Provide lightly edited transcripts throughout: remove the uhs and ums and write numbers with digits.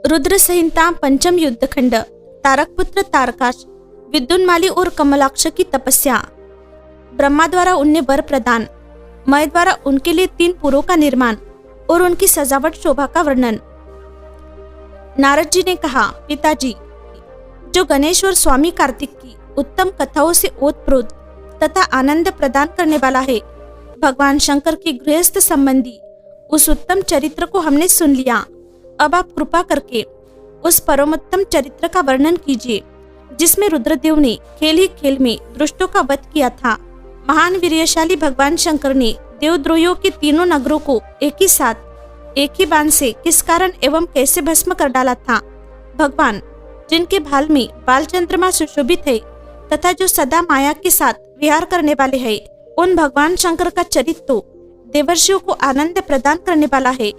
रुद्र संहिता पंचम युद्धखंड। तारक पुत्र तारकाश, विद्युन्माली और कमलाक्ष की तपस्या। ब्रह्मा द्वारा उन्हें वर प्रदान, मय द्वारा उनके लिए 3 पुरों का निर्माण और उनकी सजावट शोभा का वर्णन। नारद जी ने कहा, पिताजी, जो गणेश और स्वामी कार्तिक की उत्तम कथाओं से ओतप्रोत तथा आनंद प्रदान करने वाला है, भगवान शंकर की गृहस्थ संबंधी उस उत्तम चरित्र को हमने सुन लिया। अब आप कृपा करके उस परमोत्तम चरित्र का वर्णन कीजिए जिसमें रुद्रदेव ने खेल ही खेल में दुष्टों का वध किया था। महान वीर्यशाली भगवान शंकर ने देवद्रोहियों के 3 नगरों को एक ही साथ एक ही बाण से किस कारण एवं कैसे भस्म कर डाला था। भगवान जिनके भाल में बाल चंद्रमा सुशोभित है तथा जो सदा माया के साथ विहार करने वाले हैं, उन भगवान शंकर का चरित्र तो देवर्षियों को आनंद प्रदान करने वाला है।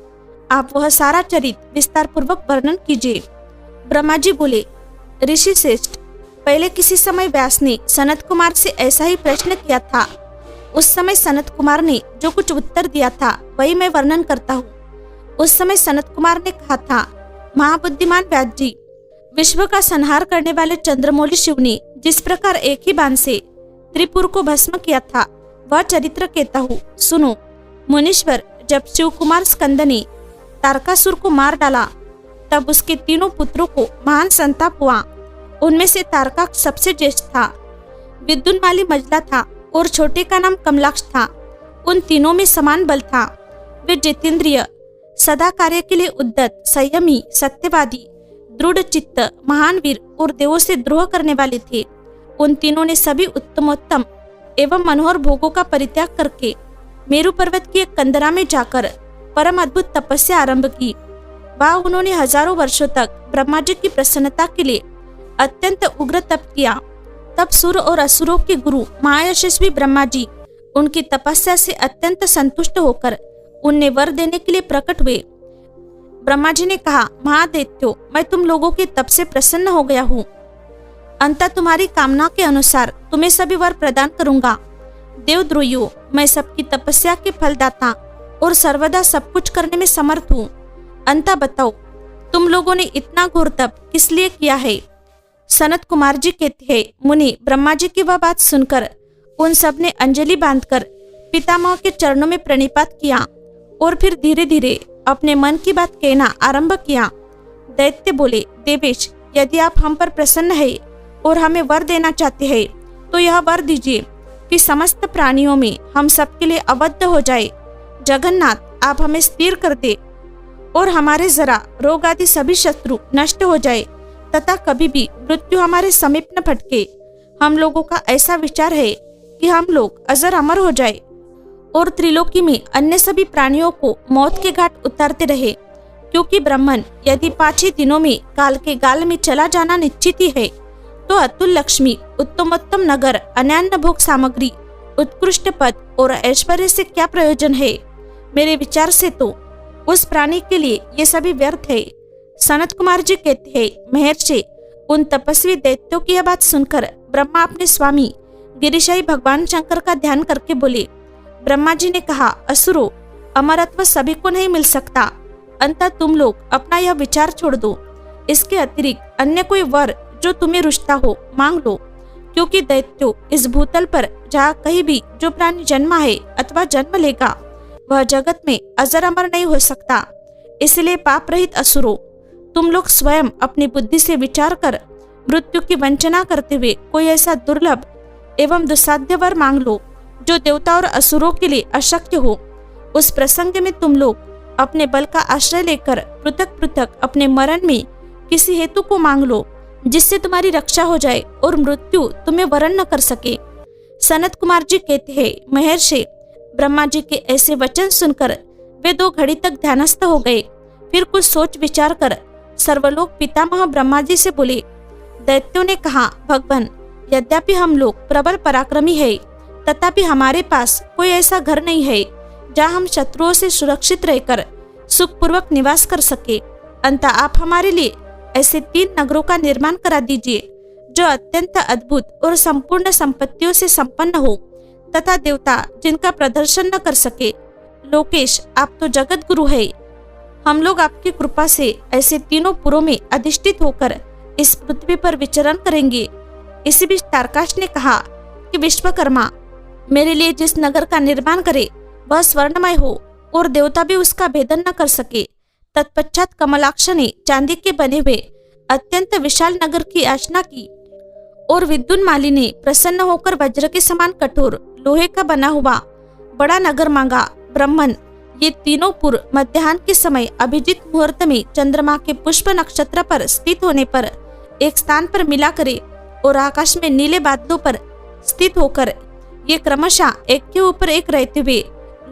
आप वह सारा चरित्र विस्तार पूर्वक वर्णन कीजिए। ब्रह्मा जी बोले, ऋषि श्रेष्ठ, पहले किसी समय व्यास ने सनत कुमार से ऐसा ही प्रश्न किया था। उस समय सनत कुमार ने जो कुछ उत्तर दिया था वही मैं वर्णन करता हूँ। उस समय सनत कुमार ने कहा था, महाबुद्धिमान व्यास जी, विश्व का संहार करने वाले चंद्रमौली शिव ने जिस प्रकार एक ही बाण से त्रिपुर को भस्म किया था, वह चरित्र कहता हूँ, सुनो। मुनीश्वर, जब शिव कुमार स्कंद ने तारकासुर को मार डाला तब उसके 3 पुत्रों को महान संताप हुआ। उनमें से तारकाक्ष सबसे ज्येष्ठ था, विद्युन्माली मझला था और छोटे का नाम कमलाक्ष था। उन तीनों में समान बल था। वे जितेंद्रिय, सदा कार्य के लिए उद्यत, संयमी, सत्यवादी, दृढ़ चित्त, महान वीर और देवों से द्रोह करने वाले थे। उन तीनों ने सभी उत्तमोत्तम एवं मनोहर भोगों का परित्याग करके मेरु पर्वत की एक कंदरा में जाकर परम अद्भुत तपस्या आरंभ की। वहाँ उन्होंने हजारों वर्षों तक ब्रह्मा जी की प्रसन्नता के लिए अत्यंत उग्र तप किया। तब सुर और असुरों के गुरु महायशस्वी ब्रह्मा जी उनकी तपस्या से अत्यंत संतुष्ट होकर उन्हें वर देने के लिए प्रकट हुए। ब्रह्मा जी ने कहा, महादैत्यो, मैं तुम लोगों के तप से प्रसन्न हो गया हूँ। अंततः तुम्हारी कामना के अनुसार तुम्हें सभी वर प्रदान करूंगा। देवद्रोहियों, मैं सबकी तपस्या के फलदाता और सर्वदा सब कुछ करने में समर्थ हूँ। अंततः बताओ, तुम लोगों ने इतना घोर तप किस लिए किया है? सनत कुमार जी कहते हैं, मुनि, ब्रह्मा जी की वह बात सुनकर उन सब ने अंजलि बांधकर पितामह के चरणों में प्रणिपात किया और फिर धीरे धीरे अपने मन की बात कहना आरंभ किया। दैत्य बोले, देवेश, यदि आप हम पर प्रसन्न है और हमें वर देना चाहते हैं तो यह वर दीजिए कि समस्त प्राणियों में हम सबके लिए अवध हो जाए। जगन्नाथ, आप हमें स्थिर कर दे और हमारे जरा रोग आदि सभी शत्रु नष्ट हो जाए तथा कभी भी मृत्यु हमारे समीप न फटके। हम लोगों का ऐसा विचार है कि हम लोग अजर अमर हो जाए और त्रिलोकी में अन्य सभी प्राणियों को मौत के घाट उतारते रहे, क्योंकि ब्राह्मण यदि 5 ही दिनों में काल के गाल में चला जाना निश्चित ही है तो अतुल लक्ष्मी, उत्तमोत्तम नगर, अन्यान्य भोग सामग्री, उत्कृष्ट पद और ऐश्वर्य से क्या प्रयोजन है? मेरे विचार से तो उस प्राणी के लिए ये सभी व्यर्थ है। सनत कुमार जी कहते हैं, महर्षि, उन तपस्वी दैत्यों की यह बात सुनकर ब्रह्मा अपने स्वामी गिरिशाई भगवान शंकर का ध्यान करके बोले। ब्रह्मा जी ने कहा, असुरो, अमरत्व सभी को नहीं मिल सकता। अंततः तुम लोग अपना यह विचार छोड़ दो। इसके अतिरिक्त अन्य कोई वर जो तुम्हें रुचता हो मांग लो, क्योंकि दैत्यो, इस भूतल पर जहाँ कहीं भी जो प्राणी जन्मा है अथवा जन्म लेगा वह जगत में अजर अमर नहीं हो सकता। इसलिए पाप रहित असुरो, तुम लोग स्वयं अपनी बुद्धि से विचार कर मृत्यु की वंचना करते हुए कोई ऐसा दुर्लभ एवं दुस्साध्य वर मांग लो जो देवता और असुरों के लिए अशक्य हो। उस प्रसंग में तुम लोग अपने बल का आश्रय लेकर पृथक पृथक अपने मरण में किसी हेतु को मांग लो जिससे तुम्हारी रक्षा हो जाए और मृत्यु तुम्हें वरण न कर सके। सनत कुमार जी कहते हैं, महर्षि, ब्रह्मा जी के ऐसे वचन सुनकर वे 2 घड़ी तक ध्यानस्थ हो गए। फिर कुछ सोच विचार कर सर्वलोक पितामह ब्रह्मा जी से बोले। दैत्यों ने कहा, भगवान, यद्यपि हम लोग प्रबल पराक्रमी है तथापि हमारे पास कोई ऐसा घर नहीं है जहाँ हम शत्रुओं से सुरक्षित रहकर सुखपूर्वक निवास कर सके। अंततः आप हमारे लिए ऐसे 3 नगरों का निर्माण करा दीजिए जो अत्यंत अद्भुत और संपूर्ण संपत्तियों से संपन्न हो तथा देवता जिनका प्रदर्शन न कर सके। लोकेश, आप तो जगत गुरु है, हम लोग आपकी कृपा से ऐसे तीनों पुरों में अधिष्ठित होकर इस पृथ्वी पर विचरण करेंगे। इसी बीच तारकाश ने कहा कि विश्वकर्मा, मेरे लिए जिस नगर का निर्माण करे वह स्वर्णमय हो और देवता भी उसका भेदन न कर सके। तत्पश्चात कमलाक्ष ने चांदी के बने हुए अत्यंत विशाल नगर की याचना की और विद्युन्माली ने प्रसन्न होकर वज्र के समान कठोर लोहे का बना हुआ बड़ा नगर मांगा। ब्राह्मण, ये तीनों पुर मध्याह्न के समय अभिजीत मुहूर्त में चंद्रमा के पुष्प नक्षत्र पर स्थित होने पर एक स्थान पर मिला करे और आकाश में नीले बादलों पर स्थित होकर ये क्रमशः एक के ऊपर एक रहते हुए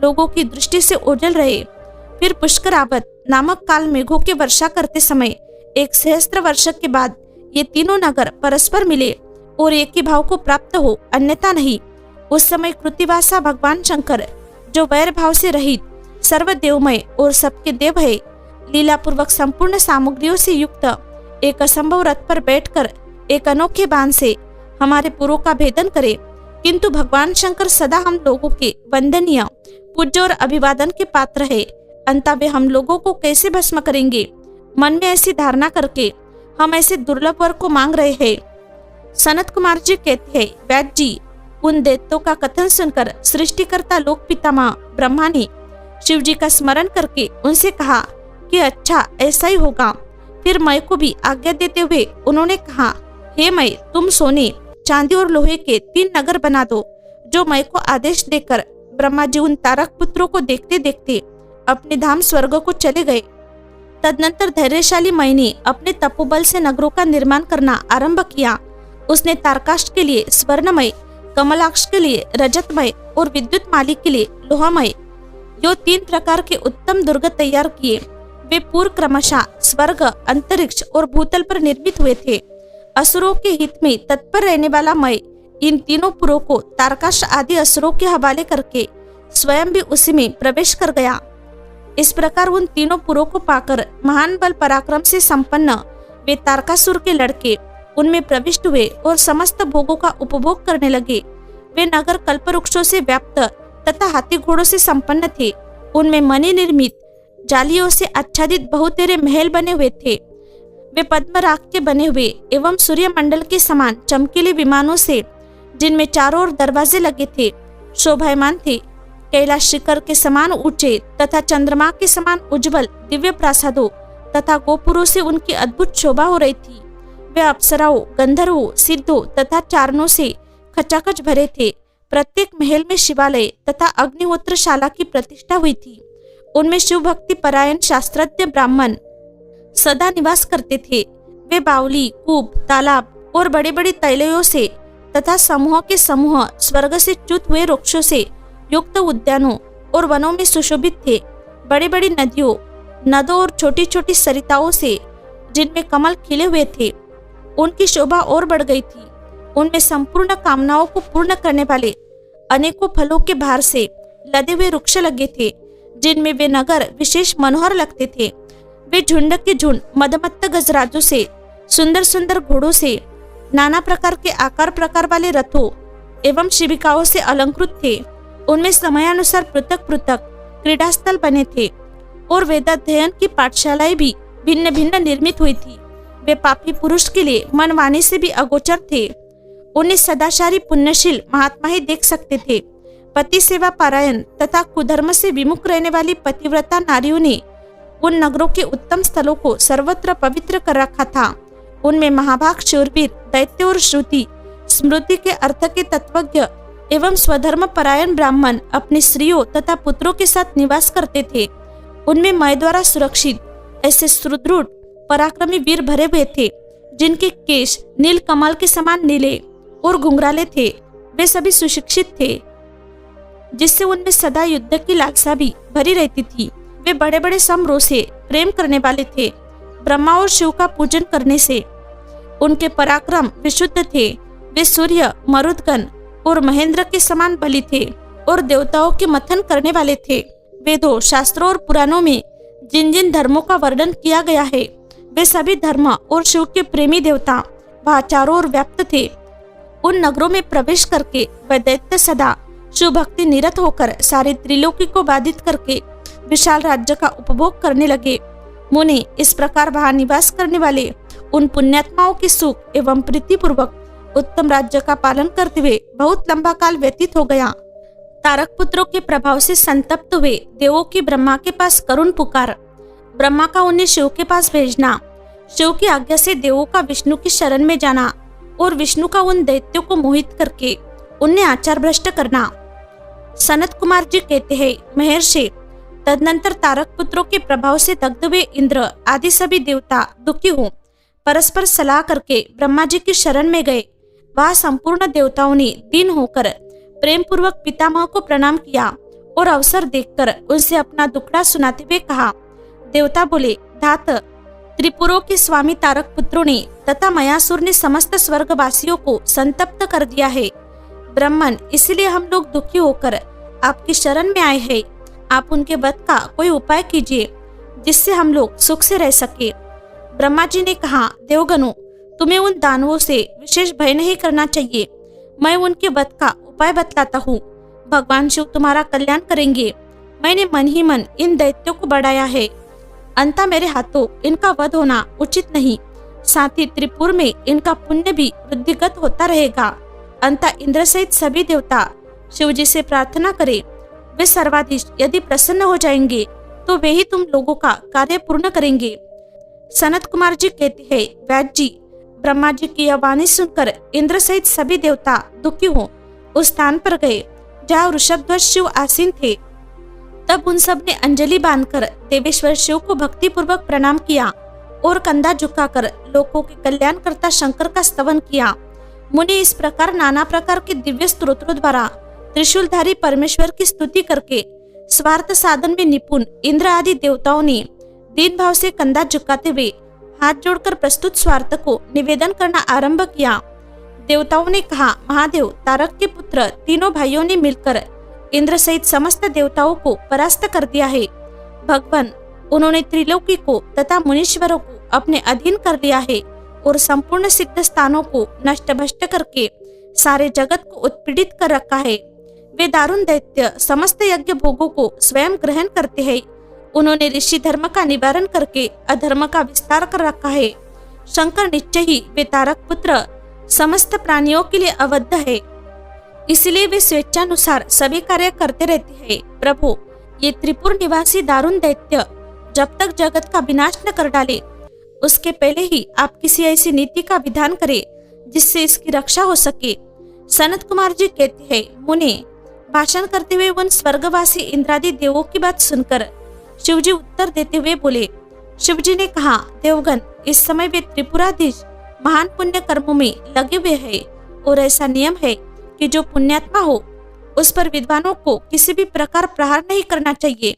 लोगों की दृष्टि से ओझल रहे। फिर पुष्करावत नामक काल मेघों की वर्षा करते समय 1 सहस्त्र वर्ष के बाद ये तीनों नगर परस्पर मिले और एक ही भाव को प्राप्त हो, अन्यथा नहीं। उस समय कृतिवासा भगवान शंकर, जो वैर भाव से रहित, सर्वदेवमय और सबके देव है, लीला पूर्वक संपूर्ण सामग्रियों से युक्त एक असंभव रथ पर बैठकर एक अनोखे बाण से हमारे पुरों का भेदन करे। किंतु भगवान शंकर सदा हम लोगों के वंदनीय, पूज्य और अभिवादन के पात्र है, अंततः वे हम लोगों को कैसे भस्म करेंगे? मन में ऐसी धारणा करके हम ऐसे दुर्लभ वर को मांग रहे हैं। सनत कुमार जी कहते हैं, व्यास जी, उन दैत्यों का कथन सुनकर सृष्टिकर्ता लोक पितामह ब्रह्मा ने शिव जी का स्मरण करके उनसे कहा कि अच्छा ऐसा ही होगा। फिर मय को भी आज्ञा देते हुए उन्होंने कहा, हे मय, तुम सोने, चांदी और लोहे के 3 नगर बना दो। जो मय को आदेश देकर ब्रह्मा जी उन तारक पुत्रों को देखते देखते अपने धाम स्वर्ग को चले गए। तदनंतर धैर्यशाली मय ने अपने तपोबल से नगरों का निर्माण करना आरंभ किया। उसने तारकाश के लिए स्वर्णमय, कमलाक्ष के लिए रजतमय और विद्युतमाली के लिए लोहमय, जो 3 प्रकार के उत्तम दुर्ग तैयार किए। वे पूर्व क्रमशः स्वर्ग, अंतरिक्ष और भूतल पर निर्मित हुए थे। असुरों के हित में तत्पर रहने वाला मय इन तीनों पुरों को तारकाश आदि असुरों के हवाले करके स्वयं भी उसी में प्रवेश कर गया। इस प्रकार उन तीनों पुरों को पाकर महान बल पराक्रम से संपन्न वे तारकासुर के लड़के उनमें प्रविष्ट हुए और समस्त भोगों का उपभोग करने लगे। वे नगर कल्पवृक्षों से व्याप्त तथा हाथी घोड़ों से संपन्न थे। उनमें मणि निर्मित जालियों से आच्छादित बहुतेरे महल बने हुए थे। वे पद्मराग के बने हुए एवं सूर्यमंडल के समान चमकीले विमानों से, जिनमें चारों ओर दरवाजे लगे थे, शोभायमान थे। कैलाश शिखर के समान ऊंचे तथा चंद्रमा के समान उज्जवल दिव्य प्रासादों तथा गोपुरों से उनकी अद्भुत शोभा हो रही थी। वे अप्सराओं, गंधर्वों, सिद्धों तथा चारणों से खचाखच भरे थे। प्रत्येक महल में शिवालय तथा अग्निहोत्रशाला की प्रतिष्ठा हुई थी। उनमें शिव भक्ति परायण शास्त्रज्ञ ब्राह्मण सदा निवास करते थे। वे बावली, कूप, तालाब और बड़े बड़े तैलयों से तथा समूह के समूह स्वर्ग से च्युत हुए वृक्षों से युक्त उद्यानों और वनों में सुशोभित थे। बड़ी बड़ी नदों और छोटी छोटी सरिताओं से, जिनमें कमल खिले हुए थे, उनकी शोभा और बढ़ गई थी। उनमें संपूर्ण कामनाओं को पूर्ण करने वाले अनेकों फलों के भार से लदे हुए वृक्ष लगे थे, जिनमें वे नगर विशेष मनोहर लगते थे। वे झुंड के झुंड मदमत्त गजराजों से, सुंदर सुंदर घोड़ों से, नाना प्रकार के आकार प्रकार वाले रथों एवं शिबिकाओं से अलंकृत थे। उनमें समयानुसार पृथक पृथक क्रीड़ास्थल बने थे और वेदाध्ययन की पाठशालाएं भी भिन्न भिन्न निर्मित हुई थी। वे पापी पुरुष के लिए मन वाणी से भी अगोचर थे। उन्हें सदाचारी पुण्यशील महात्मा ही देख सकते थे। पति सेवा पारायण तथा कुधर्म से विमुख रहने वाली पतिव्रता नारियों ने उन नगरों के उत्तम स्थलों को सर्वत्र पवित्र कर रखा था। उनमें महाभाग शूरवीर, दैत्य और श्रुति स्मृति के अर्थ के तत्वज्ञ एवं स्वधर्म परायण ब्राह्मण अपनी स्त्रियों तथा पुत्रों के साथ निवास करते थे। उनमें मय द्वारा सुरक्षित ऐसे सुदृढ़ पराक्रमी वीर भरे हुए थे, जिनके केश नील कमल के समान नीले और घुंघराले थे। वे सभी सुशिक्षित थे, जिससे उनमें सदा युद्ध की लालसा भी भरी रहती थी। वे बड़े बड़े समरोह से प्रेम करने वाले थे। ब्रह्मा और शिव का पूजन करने से उनके पराक्रम विशुद्ध थे। वे सूर्य, मरुदगण और महेंद्र के समान बलि थे और देवताओं के मंथन करने वाले थे। वेदों, शास्त्रों और पुराणों में जिन जिन धर्मों का वर्णन किया गया है, वे सभी धर्म और शिव के प्रेमी देवता वहाँ चारों ओर व्याप्त थे। उन नगरों में प्रवेश करके वह दैत्य सदा शिव भक्ति निरत होकर सारे त्रिलोकी को बाधित करके विशाल राज्य का उपभोग करने लगे। मुनि इस प्रकार वहां निवास करने वाले उन पुण्यात्माओं के सुख एवं प्रीतिपूर्वक उत्तम राज्य का पालन करते हुए बहुत लंबा काल व्यतीत हो गया। तारक पुत्रों के प्रभाव से संतप्त हुए देवों की ब्रह्मा के पास करुण पुकार, ब्रह्मा का उन्हें शिव के पास भेजना, शिव की आज्ञा से देवों का विष्णु की शरण में जाना और विष्णु का उन दैत्यों को मोहित करके उन्हें आचार भ्रष्ट करना। सनत कुमार जी कहते हैं, महर्षि, तदनंतर तारक पुत्रों के प्रभाव से दग्ध हुए इंद्र आदि सभी देवता दुखी हो परस्पर सलाह करके ब्रह्मा जी की शरण में गए। वह संपूर्ण देवताओं ने दीन होकर प्रेम पूर्वक पितामह को प्रणाम किया और अवसर देखकर उनसे अपना दुखड़ा सुनाते हुए कहा। देवता बोले, धात, त्रिपुरों के स्वामी तारक पुत्रों ने तथा मयासुर ने समस्त स्वर्गवासियों को संतप्त कर दिया है। ब्रह्मन, इसलिए हम लोग दुखी होकर आपकी शरण में आए हैं। आप उनके वध का कोई उपाय कीजिए जिससे हम लोग सुख से रह सके। ब्रह्मा जी ने कहा, देवगणों, तुम्हें उन दानवों से विशेष भय नहीं करना चाहिए। मैं उनके वध का उपाय बतलाता हूँ। भगवान शिव तुम्हारा कल्याण करेंगे। मैंने मन ही मन इन दैत्यों को बढ़ाया है। अंततः मेरे हाथों इनका वध होना उचित नहीं। साथ ही त्रिपुर में इनका पुण्य भी वृद्धिगत होता रहेगा। अंततः इंद्र सहित सभी देवता शिव जी से प्रार्थना करें। वे सर्वाधीश यदि प्रसन्न हो जाएंगे तो वे ही तुम लोगों का कार्य पूर्ण करेंगे। सनत कुमार जी कहते हैं, व्यास जी, ब्रह्मा जी की यह वाणी सुनकर इंद्र सहित सभी देवता दुखी हो उस स्थान पर गए जहाँ वृषभध्वज शिव आसीन थे। तब उन सब ने अंजलि बांधकर देवेश्वर शिव को भक्ति पूर्वक प्रणाम किया और कंधा झुकाकर लोकों के कल्याणकर्ता शंकर का स्तवन किया। मुनि इस प्रकार नाना प्रकार के दिव्य स्तोत्रों द्वारा त्रिशूलधारी परमेश्वर की स्तुति करके स्वार्थ साधन में निपुण इंद्र आदि देवताओं ने दीन भाव से कंधा झुकाते हुए हाथ जोड़कर प्रस्तुत स्वार्थ को निवेदन करना आरंभ किया। देवताओं ने कहा, महादेव, तारक के पुत्र तीनों भाइयों ने मिलकर इंद्र सहित समस्त देवताओं को परास्त कर दिया है। भगवान, उन्होंने त्रिलोकी को तथा मुनीश्वरों को अपने अधीन कर लिया है और संपूर्ण सिद्ध स्थानों को नष्ट भ्रष्ट करके सारे जगत को उत्पीड़ित कर रखा है। वे दारुण दैत्य समस्त यज्ञ भोगों को स्वयं ग्रहण करते हैं। उन्होंने ऋषि धर्म का निवारण करके अधर्म का विस्तार कर रखा है। शंकर निश्चय ही वे तारक पुत्र समस्त प्राणियों के लिए अवध है, इसलिए वे स्वेच्छानुसार सभी कार्य करते रहते हैं। प्रभु, ये त्रिपुर निवासी दारुण दैत्य जब तक जगत का विनाश न कर डाले उसके पहले ही आप किसी ऐसी नीति का विधान करें जिससे इसकी रक्षा हो सके। सनत कुमार जी कहते हैं, मुने, भाषण करते हुए उन स्वर्गवासी इंद्रादि देवों की बात सुनकर शिवजी उत्तर देते हुए बोले। शिवजी ने कहा, देवगण, इस समय वे त्रिपुराधीश महान पुण्य कर्मों में लगे हुए हैं और ऐसा नियम है कि जो पुण्यात्मा हो उस पर विद्वानों को किसी भी प्रकार प्रहार नहीं करना चाहिए।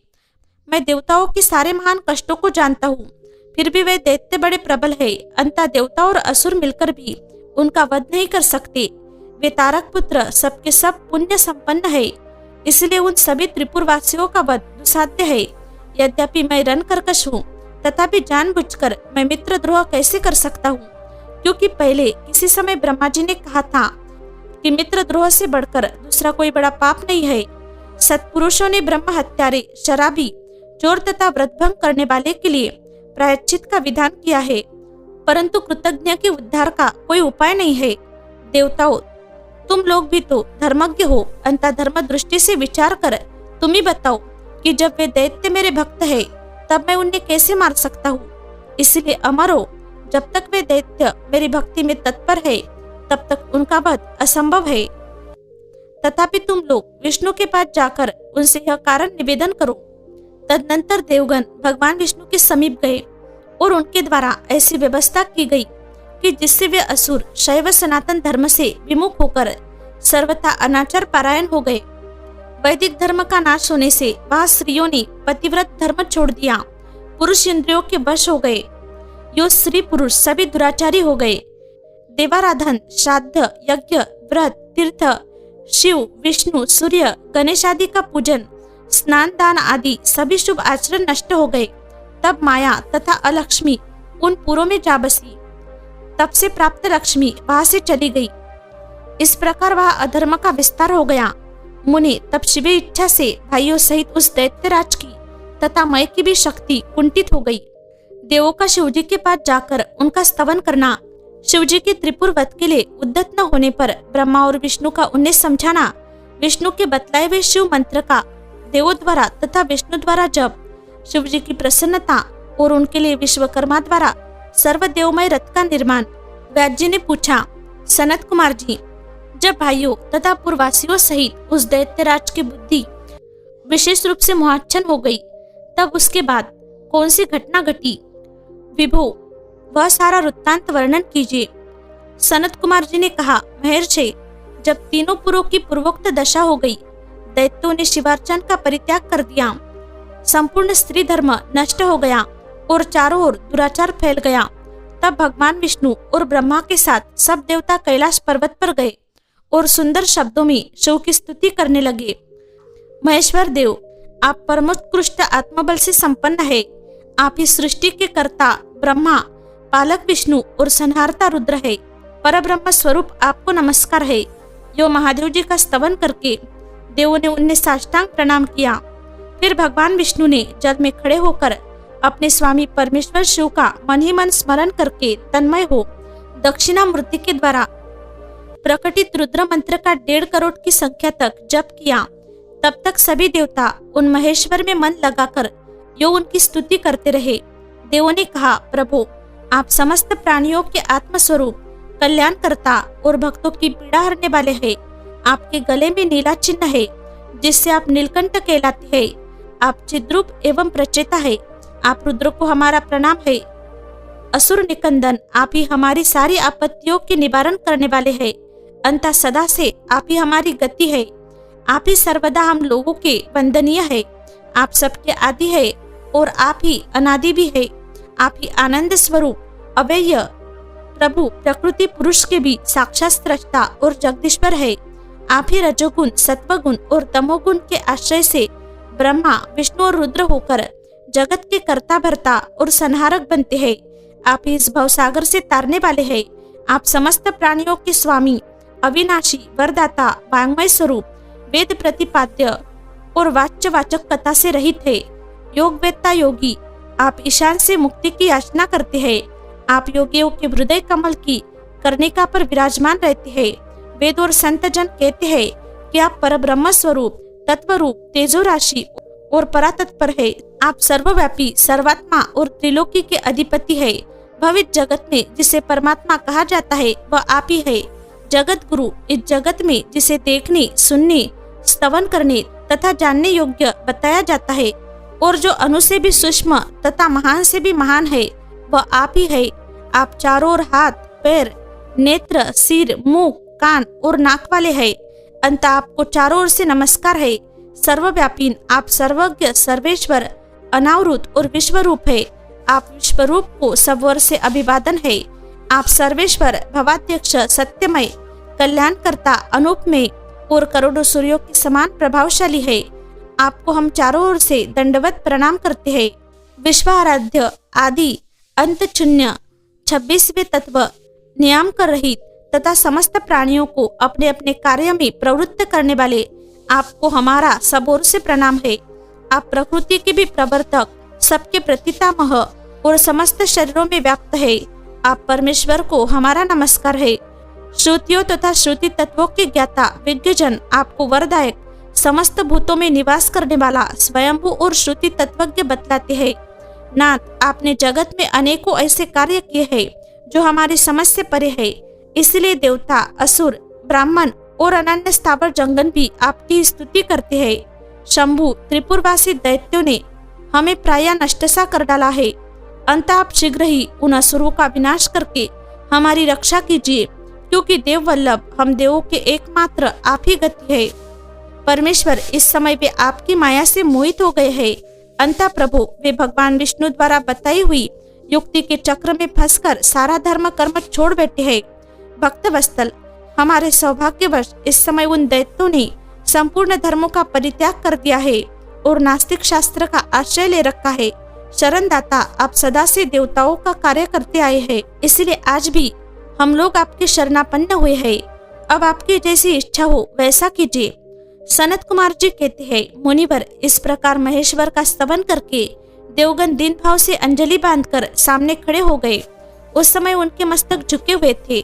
मैं देवताओं के सारे महान कष्टों को जानता हूँ, फिर भी वे दैत्य बड़े प्रबल है। अंततः देवता और असुर मिलकर भी उनका वध नहीं कर सकते। वे तारक पुत्र सबके सब पुण्य संपन्न है, इसलिए उन सभी त्रिपुरवासियों का वध दुस्साध्य है। यद्यपि मैं रणकर्कश हूँ, तथापि जानबूझकर मैं मित्रद्रोह कैसे कर सकता हूँ? क्योंकि पहले किसी समय ब्रह्मा जी ने कहा था कि मित्रद्रोह से बढ़कर दूसरा कोई बड़ा पाप नहीं है। सत्पुरुषों ने ब्रह्म हत्यारे, शराबी, चोर तथा व्रतभंग करने वाले के लिए प्रायश्चित का विधान किया है, परंतु कृतज्ञ के उद्धार का कोई उपाय नहीं है। देवताओं, तुम लोग भी तो धर्मज्ञ हो, अंतः धर्म दृष्टि से विचार कर तुम ही बताओ कि जब वे दैत्य मेरे भक्त है तब मैं उन्हें कैसे मार सकता हूँ। इसलिए अमर हो, जब तक वे दैत्य मेरी भक्ति में तत्पर है तब तक उनका वध असंभव है। तथापि तुम लोग विष्णु के पास जाकर उनसे यह कारण निवेदन करो। तदनंतर देवगण भगवान विष्णु के समीप गए और उनके द्वारा ऐसी व्यवस्था की गई कि जिससे वे असुर शैव सनातन धर्म से विमुख होकर सर्वथा अनाचार पारायण हो गए। वैदिक धर्म का नाश होने से वह स्त्रियों ने पतिव्रत धर्म छोड़ दिया, पुरुष इंद्रियों के वश हो गए। यो स्त्री पुरुष सभी दुराचारी हो गए। देवाराधन, श्राद्ध, यज्ञ, व्रत, तीर्थ, शिव, विष्णु, सूर्य, गणेश आदि का पूजन, स्नान दान आदि सभी शुभ आचरण नष्ट हो गए। तब माया तथा अलक्ष्मी उन पुरों में जा बसी। तब से प्राप्त लक्ष्मी वहां से चली गई। इस प्रकार वह अधर्म का विस्तार हो गया। मुनि तब शिव इच्छा से भाइयों सहित उस दैत्यराज की तथा मय की भी शक्ति कुंठित हो गई। देवों का शिवजी के पास जाकर उनका स्तवन करना, शिवजी के त्रिपुर वध के लिए उद्यत न होने पर ब्रह्मा और विष्णु का उन्हें समझाना, विष्णु के बतलाए हुए शिव मंत्र का देवों द्वारा तथा विष्णु द्वारा जप, शिवजी की प्रसन्नता और उनके लिए विश्वकर्मा द्वारा सर्वदेवमय रथ का निर्माण। व्यास जी ने पूछा, सनत कुमार जी, जब भाइयों तथा पूर्ववासियों सहित उस दैत्यराज की बुद्धि विशेष रूप से मोहाच्छन्न हो गई, तब उसके बाद कौन सी घटना घटी? विभो, वह सारा वृत्तांत वर्णन कीजिए। सनत कुमार जी ने कहा, महर्षि, जब तीनों पुरों की पूर्वोक्त दशा हो गई, दैत्यों ने शिवार्चन का परित्याग कर दिया, संपूर्ण स्त्री धर्म नष्ट हो गया और चारों ओर दुराचार फैल गया, तब भगवान विष्णु और ब्रह्मा के साथ सब देवता कैलाश पर्वत पर गए और सुंदर शब्दों में शिव की स्तुति करने लगे। महेश्वर देव, आप परमोत्कृष्ट आत्मबल से संपन्न है। आप ही सृष्टि के कर्ता ब्रह्मा, पालक विष्णु और संहारता रुद्र है। परब्रह्म स्वरूप आपको नमस्कार है। यो महादेव जी का स्तवन करके देवों ने उन्हें साष्टांग प्रणाम किया। फिर भगवान विष्णु ने जल में खड़े होकर अपने स्वामी परमेश्वर शिव का मन ही मन स्मरण करके तन्मय हो दक्षिणामूर्ति के द्वारा प्रकटित रुद्र मंत्र का 1.5 करोड़ की संख्या तक जप किया। तब तक सभी देवता उन महेश्वर में मन लगाकर यो उनकी स्तुति करते रहे। देवों ने कहा, प्रभु, आप समस्त प्राणियों के आत्मस्वरूप, कल्याणकर्ता और भक्तों की पीड़ा हरने वाले हैं। आपके गले में नीला चिन्ह है जिससे आप नीलकंठ कहलाते हैं। आप चिद्रूप एवं प्रचेता है। आप रुद्र को हमारा प्रणाम है। असुर निकंदन, आप ही हमारी सारी आपत्तियों के निवारण करने वाले हैं। अंतः सदा से आप ही हमारी गति है। आप ही सर्वदा हम लोगों के वंदनीय है। आप सबके आदि है और आप ही अनादि भी है। आप ही आनंद स्वरूप अव्यय प्रभु, प्रकृति पुरुष के भी साक्षात स्रष्टा और जगदीश्वर है। आप ही रजोगुण, सत्वगुण और तमोगुण के आश्रय से ब्रह्मा, विष्णु और रुद्र होकर जगत के कर्ता भर्ता और संहारक बनते हैं। आप ही इस भवसागर से तारने वाले हैं। आप समस्त प्राणियों के स्वामी, अविनाशी, वरदाता, वांग्मय स्वरूप, वेद प्रतिपाद्य और वाच्यवाचक कथा से रहित है। योग वेत्ता योगी, आप ईशान से मुक्ति की याचना करते हैं। आप योगियों के हृदय कमल की कर्णिका पर विराजमान रहते हैं। वेद और संत जन कहते हैं कि आप परब्रह्म स्वरूप, तत्वरूप, तेजो राशि और परातत्पर है। आप सर्वव्यापी, सर्वात्मा और त्रिलोकी के अधिपति है। भविष्य जगत में जिसे परमात्मा कहा जाता है वह आप ही है। जगत गुरु, इस जगत में जिसे देखने, सुनने, स्तवन करने तथा जानने योग्य बताया जाता है और जो अणु से भी सूक्ष्म तथा महान से भी महान है वह आप ही है। आप चारों ओर हाथ, पैर, नेत्र, सिर, मुंह, कान और नाक वाले हैं। अंत आपको चारों ओर से नमस्कार है। सर्वव्यापी, आप सर्वज्ञ, सर्वेश्वर, अनावृत और विश्वरूप है। आप विश्वरूप को सब ओर से अभिवादन है। आप सर्वेश्वर, भवाध्यक्ष, सत्यमय, कल्याणकर्ता, अनूपमय और करोड़ों सूर्यों के समान प्रभावशाली है। आपको हम चारों ओर से दंडवत प्रणाम करते हैं। विश्वाराध्य, आदि अंत शून्य, 26वें तत्व, नियम कर रहित तथा समस्त प्राणियों को अपने अपने कार्य में प्रवृत्त करने वाले आपको हमारा सब ओर से प्रणाम है। आप प्रकृति के भी प्रवर्तक, सबके प्रतितामह और समस्त शरीरों में व्याप्त है। आप परमेश्वर को हमारा नमस्कार है। श्रुतियों तथा श्रुति तत्वों के ज्ञाता, विज्ञजन, आपको वरदायक, समस्त भूतों में निवास करने वाला स्वयंभू और श्रुति तत्वज्ञ बतलाते हैं। नाथ, आपने जगत में अनेकों ऐसे कार्य किए हैं जो हमारी समझ से परे है। इसलिए देवता, असुर, ब्राह्मण और अनन्य स्थावर जंगन भी आपकी स्तुति करते हैं। शंभु, त्रिपुरवासी दैत्यों ने हमें प्राय नष्ट सा कर डाला है। अंत आप शीघ्र ही उन असुरों का विनाश करके हमारी रक्षा कीजिए, क्योंकि देव वल्लभ, हम देवों के एकमात्र आप ही गति है। परमेश्वर, इस समय वे आपकी माया से मोहित हो गए हैं। अंत प्रभु, वे भगवान विष्णु द्वारा बताई हुई युक्ति के चक्र में फंसकर सारा धर्म कर्म छोड़ बैठे हैं। भक्त वत्सल, हमारे सौभाग्यवश इस समय उन दैत्यों ने संपूर्ण धर्मों का परित्याग कर दिया है और नास्तिक शास्त्र का आश्रय ले रखा है। शरणदाता, आप सदा से देवताओं का कार्य करते आए हैं, इसलिए आज भी हम लोग आपके शरणापन्न हुए हैं। अब आपकी जैसी इच्छा हो वैसा कीजिए। सनत कुमार जी कहते हैं, मुनिवर इस प्रकार महेश्वर का स्तवन करके देवगण दीन भाव से अंजलि बांधकर सामने खड़े हो गए। उस समय उनके मस्तक झुके हुए थे।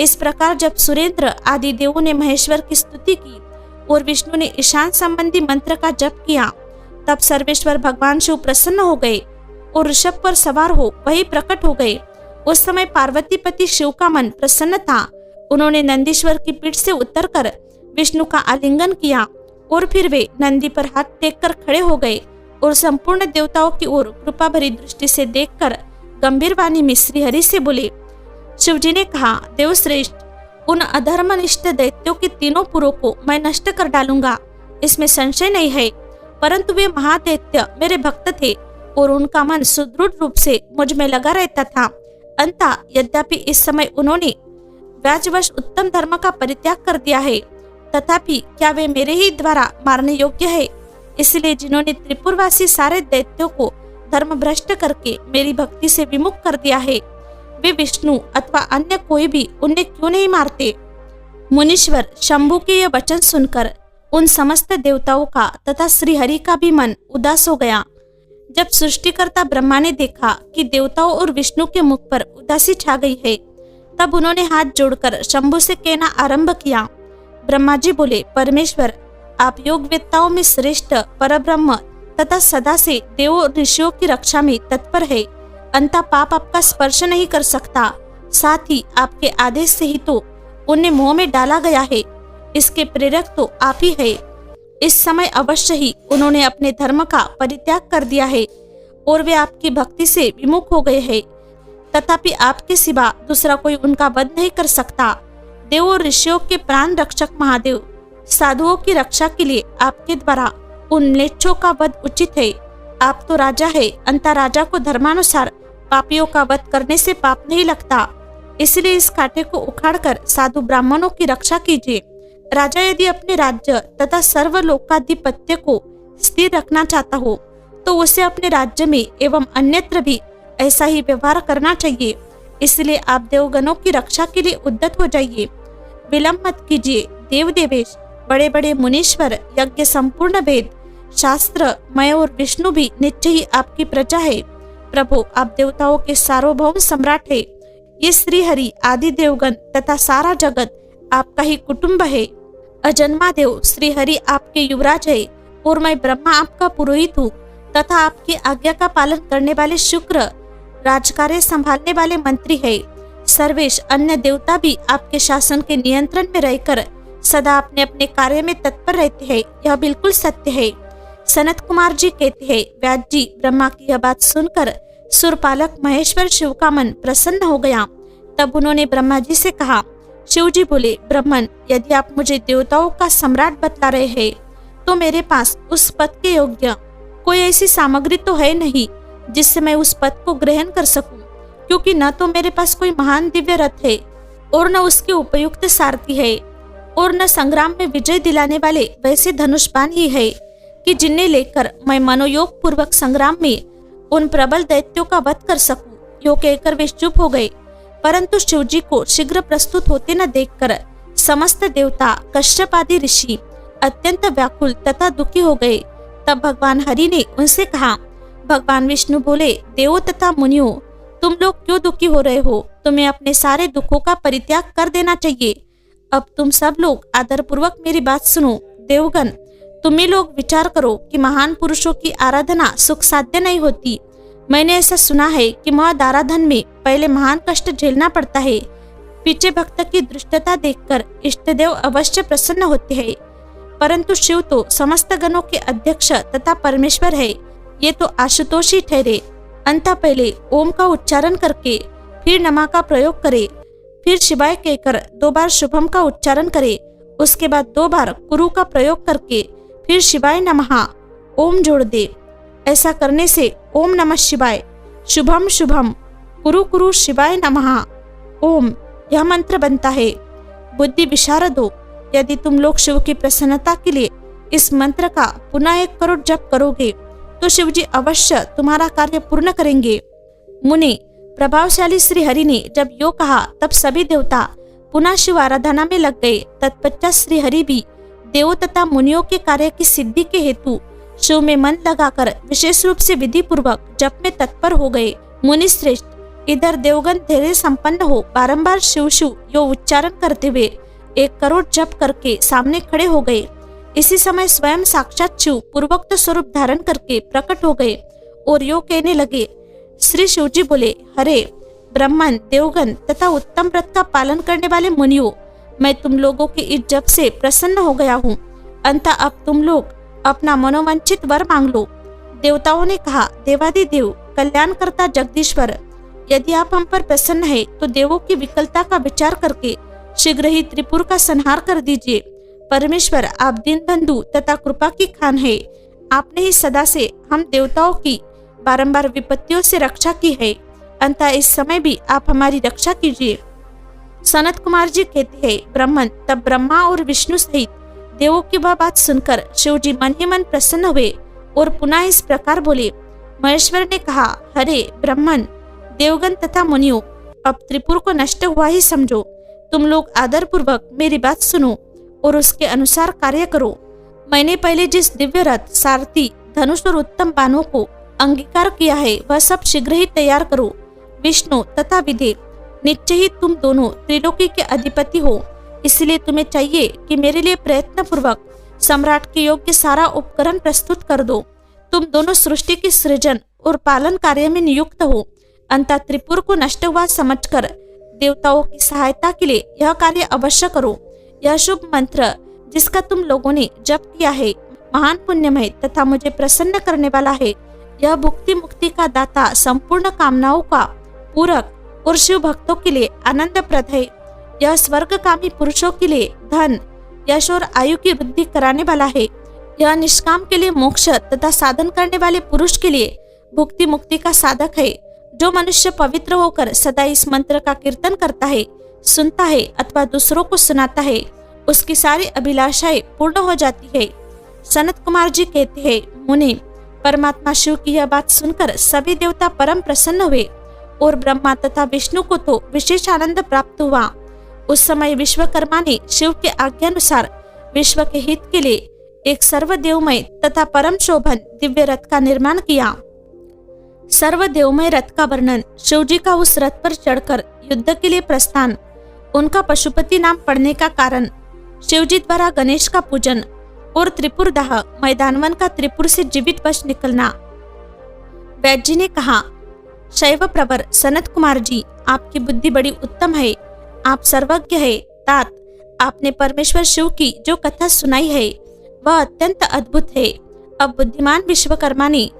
इस प्रकार जब सुरेंद्र आदि देवों ने महेश्वर की स्तुति की और विष्णु ने ईशान संबंधी मंत्र का जप किया, तब सर्वेश्वर भगवान शिव प्रसन्न हो गए और ऋषभ पर सवार हो वही प्रकट हो गए। उस समय पार्वती पति शिव का मन प्रसन्न था। उन्होंने नंदीश्वर की पीठ से उतरकर विष्णु का आलिंगन किया और फिर वे नंदी पर हाथ टेककर खड़े हो गए और संपूर्ण देवताओं की ओर कृपा भरी दृष्टि से देखकर गंभीर वाणी में श्रीहरि से बोले। शिवजी ने कहा, देवश्रेष्ठ, उन अधर्मनिष्ठ दैत्यों के तीनों पुरों को मैं नष्ट कर डालूंगा, इसमें संशय नहीं है। परंतु वे महादैत्य मेरे भक्त थे और उनका मन सुदृढ़ रूप से मुझ में लगा रहता था। अंततः यद्यपि इस समय उन्होंने व्याजवश उत्तम धर्म का परित्याग कर दिया है, तथापि क्या वे मेरे ही द्वारा मारने योग्य है? इसलिए जिन्होंने त्रिपुरवासी सारे दैत्यों को धर्म भ्रष्ट करके मेरी भक्ति से विमुख कर दिया है, वे विष्णु अथवा अन्य कोई भी उन्हें क्यों नहीं मारते? मुनीश्वर, शंभु के ये वचन सुनकर उन समस्त देवताओं का तथा श्रीहरि का भी मन उदास हो गया। जब सृष्टिकर्ता ब्रह्मा ने देखा कि देवताओं और विष्णु के मुख पर उदासी छा गई है, तब उन्होंने हाथ जोड़कर शंभु से कहना आरंभ किया। ब्रह्मा जी बोले, परमेश्वर, आप योगवेत्ताओं में श्रेष्ठ परब्रह्म तथा सदा से देवों ऋषियों की रक्षा में तत्पर है। अंतः पाप आपका स्पर्श नहीं कर सकता, साथ ही आपके आदेश से ही तो उन्हें मोह में डाला गया है। इसके प्रेरक तो आप ही है। इस समय अवश्य ही उन्होंने अपने धर्म का परित्याग कर दिया है और वे आपकी भक्ति से विमुख हो गए हैं। तथापि आपके सिवा दूसरा कोई उनका वध नहीं कर सकता। देव और ऋषियों के प्राण रक्षक महादेव, साधुओं की रक्षा के लिए आपके द्वारा उन म्लेच्छों का वध उचित है। आप तो राजा है, अंतः राजा को धर्मानुसार पापियों का वध करने से पाप नहीं लगता। इसलिए इस कांटे को उखाड़कर साधु ब्राह्मणों की रक्षा कीजिए। राजा यदि अपने राज्य तथा सर्वलोकाधिपत्य को स्थिर रखना चाहता हो, तो उसे अपने राज्य में एवं अन्यत्र भी ऐसा ही व्यवहार करना चाहिए। इसलिए आप देवगणों की रक्षा के लिए उद्यत हो जाइए, विलंब मत कीजिए। देव देवेश, बड़े बड़े मुनीश्वर, यज्ञ संपूर्ण वेद शास्त्र मय और विष्णु भी निश्चय ही आपकी प्रजा है। प्रभु, आप देवताओं के सार्वभौम सम्राट है। ये श्रीहरि आदि देवगण तथा सारा जगत आपका ही कुटुंब है। अजन्मा देव श्रीहरि आपके युवराज है और मैं ब्रह्मा आपका पुरोहित हूँ तथा आपकी आज्ञा का पालन करने वाले शुक्र राजकार्य संभालने वाले मंत्री है। सर्वेश अन्य देवता भी आपके शासन के नियंत्रण में रहकर सदा अपने अपने कार्य में तत्पर रहते हैं। यह बिल्कुल सत्य है। सनत कुमार जी कहते हैं, व्यास जी, ब्रह्मा की यह बात सुनकर सुरपालक महेश्वर शिव का मन प्रसन्न हो गया। तब उन्होंने ब्रह्मा जी से कहा। शिव जी बोले, ब्रह्मन, यदि आप मुझे देवताओं का सम्राट बतला रहे हैं, तो मेरे पास उस पद के योग्य कोई ऐसी सामग्री तो है नहीं जिससे मैं उस पद को ग्रहण कर सकूं, क्योंकि न तो मेरे पास कोई महान दिव्य रथ है और न उसके उपयुक्त सारथी है और न संग्राम में विजय दिलाने वाले वैसे धनुष्बाण ही है कि जिन्हें लेकर मैं मनोयोग पूर्वक संग्राम में उन प्रबल दैत्यों का वध कर सकूं। यो कहकर वे चुप हो गए। परंतु शिवजी को शीघ्र प्रस्तुत होते न देखकर समस्त देवता, कश्यप आदि ऋषि अत्यंत व्याकुल तथा दुखी हो गए। तब भगवान हरि ने उनसे कहा। भगवान विष्णु बोले, देवो तथा मुनियों, तुम लोग क्यों दुखी हो रहे हो? तुम्हें अपने सारे दुखों का परित्याग कर देना चाहिए। अब तुम सब लोग आदर पूर्वक मेरी बात सुनो। देवगण, तुम्हें लोग विचार करो कि महान पुरुषों की आराधना सुख साध्य नहीं होती। मैंने ऐसा सुना है कि महद आराधन में पहले महान कष्ट झेलना पड़ता है। पीछे भक्त की दृष्टता देखकर इष्टदेव अवश्य प्रसन्न होते हैं, परंतु शिव तो समस्त गणों के अध्यक्ष तथा परमेश्वर है। ये तो आशुतोष ही ठहरे। अंतः पहले ओम का उच्चारण करके फिर नमा का प्रयोग करे, फिर शिवाय कहकर 2 बार शुभम का उच्चारण करे, उसके बाद 2 बार कुरु का प्रयोग करके फिर शिवाय नमः ओम जोड़ दे। ऐसा करने से ओम नमः शिवाय, शुभम शुभम, कुरु कुरु शिवाय नमः ओम, यह मंत्र बनता है। बुद्धि विशारदो, यदि तुम लोग शिव की प्रसन्नता के लिए इस मंत्र का पुनः 1 करोड़ जप करोगे तो शिवजी अवश्य तुम्हारा कार्य पूर्ण करेंगे। मुनि, प्रभावशाली श्री हरि ने जब यो कहा, तब सभी देवता पुनः शिव आराधना में लग गए। तत्पश्चात श्री हरि भी देवों तथा मुनियों के कार्य की सिद्धि के हेतु शिव में मन लगाकर विशेष रूप से विधि पूर्वक जप में तत्पर हो गए। मुनि श्रेष्ठ, इधर देवगण धैर्य संपन्न हो बारंबार शिव शिव यो उच्चारण करते हुए 1 करोड़ जप करके सामने खड़े हो गए। इसी समय स्वयं साक्षात शिव पूर्वोक्त स्वरूप धारण करके प्रकट हो गए और यो कहने लगे। श्री शिवजी बोले, हरे ब्राह्मण, देवगण तथा उत्तम व्रत का पालन करने वाले मुनियों, मैं तुम लोगों के इस जप से प्रसन्न हो गया हूँ। अंततः अब तुम लोग अपना मनोवांछित वर मांग लो। देवताओं ने कहा, देवादिदेव कल्याणकर्ता जगदीश्वर, यदि आप हम पर प्रसन्न है तो देवों की विकलता का विचार करके शीघ्र ही त्रिपुर का संहार कर दीजिए। परमेश्वर, आप दीन बंधु तथा कृपा की खान है। आपने ही सदा से हम देवताओं की बारंबार विपत्तियों से रक्षा की है, अंततः इस समय भी आप हमारी रक्षा कीजिए। सनत कुमार जी कहते हैं, ब्राह्मण, तब ब्रह्मा और विष्णु सहित देवों की वह बात सुनकर शिवजी मन ही मन प्रसन्न हुए और पुनः इस प्रकार बोले। महेश्वर ने कहा, हरे ब्राह्मण, देवगण तथा मुनियों, अब त्रिपुर को नष्ट हुआ ही समझो। तुम लोग आदर पूर्वक मेरी बात सुनो और उसके अनुसार कार्य करो। मैंने पहले जिस दिव्य रथ, सारथी, धनुष और उत्तम बाणों को अंगीकार किया है वह सब शीघ्र ही तैयार करो। विष्णु तथा विदे, निश्चय ही तुम दोनों त्रिलोकी के अधिपति हो, इसलिए तुम्हें चाहिए कि मेरे लिए प्रयत्न पूर्वक सम्राट के योग्य सारा उपकरण प्रस्तुत कर दो। तुम दोनों सृष्टि की सृजन और पालन कार्य में नियुक्त हो। अंततः त्रिपुर को नष्ट हुआ समझकर देवताओं की सहायता के लिए यह कार्य अवश्य करो। यह शुभ मंत्र जिसका तुम लोगों ने जप किया है महान पुण्यमय तथा मुझे प्रसन्न करने वाला है। यह भुक्ति मुक्ति का दाता, संपूर्ण कामनाओं का पूरक और शिव भक्तों के लिए आनंदप्रद है। यह स्वर्गकामी पुरुषों के लिए धन, यश और आयु की वृद्धि कराने वाला है। यह निष्काम के लिए मोक्ष तथा साधन करने वाले पुरुष के लिए भुक्ति मुक्ति का साधक है। जो मनुष्य पवित्र होकर सदा इस मंत्र का कीर्तन करता है, सुनता है अथवा दूसरों को सुनाता है, उसकी सारी अभिलाषाएं पूर्ण हो जाती है। सनत कुमार जी कहते हैं, मुनि, परमात्मा शिव की यह बात सुनकर सभी देवता परम प्रसन्न हुए और ब्रह्मा तथा विष्णु को तो विशेष आनंद प्राप्त हुआ। उस समय विश्वकर्मा ने शिव के आज्ञानुसार विश्व के हित के लिए एक सर्वदेवमय तथा परम शोभन दिव्य रथ का निर्माण किया। सर्वदेवमय रथ का वर्णन, शिवजी का उस रथ पर चढ़कर युद्ध के लिए प्रस्थान, उनका पशुपति नाम पड़ने का कारण, शिवजी द्वारा गणेश का पूजन और त्रिपुरदाह मैदानवन का त्रिपुर से जीवित बच निकलना। वैद्य जी ने कहा, शैव प्रवर सनत कुमार जी, आपकी बुद्धि बड़ी उत्तम है। आप सर्वज्ञ है। तात, आपने परमेश्वर शिव की जो कथा सुनाई है वह अत्यंत अद्भुत है। अब बुद्धिमान विश्वकर्मा ने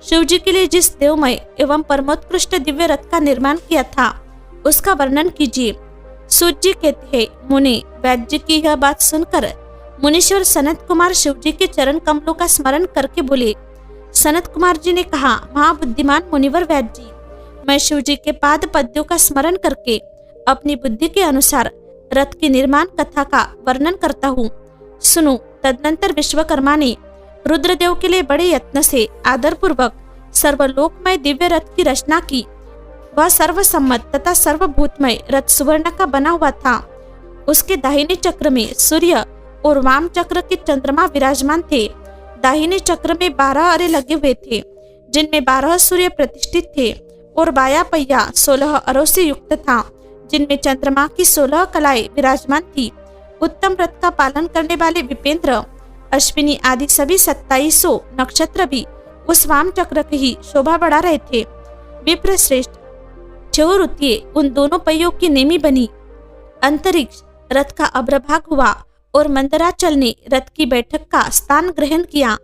शिवजी के लिए जिस देवमय एवं परमोत्कृष्ट दिव्य रथ का निर्माण किया था उसका वर्णन कीजिए। सूत जी कहते हैं, मुनि, वैद्य जी की यह बात सुनकर मुनीश्वर सनत कुमार शिवजी के चरण कमलों का स्मरण करके बोले। सनत कुमार जी ने कहा, महाबुद्धिमान मुनिवर वैद्य जी, मैं शिवजी के पाद पद्यों का स्मरण करके अपनी बुद्धि के अनुसार रथ की निर्माण कथा का वर्णन करता हूँ, सुनो। तदनंतर विश्वकर्मा ने रुद्रदेव के लिए बड़े यत्न से आदर पूर्वक सर्वलोकमय दिव्य रथ की रचना की। वह सर्वसम्मत तथा सर्वभूतमय रथ सुवर्ण का बना हुआ था। उसके दाहिने चक्र में सूर्य और वाम चक्र के चंद्रमा विराजमान थे। दाहिने चक्र में 12 अरे लगे हुए थे, जिनमें 12 सूर्य प्रतिष्ठित थे, और बाया पहिया 16 अरों से युक्त था, जिनमें चंद्रमा की 16 कलाएं विराजमान थी। उत्तम रथ का पालन करने वाले विपेंद्र, अश्विनी आदि सभी 2700 नक्षत्र भी उस वाम चक्र की ही शोभा बढ़ा रहे थे। विप्र श्रेष्ठ, चहुरुतिये उन दोनों पहियों की नेमी बनी। अंतरिक्ष रथ का अग्रभाग हुआ और मंदराचल ने रथ की बैठक का स्थान ग्रहण किया।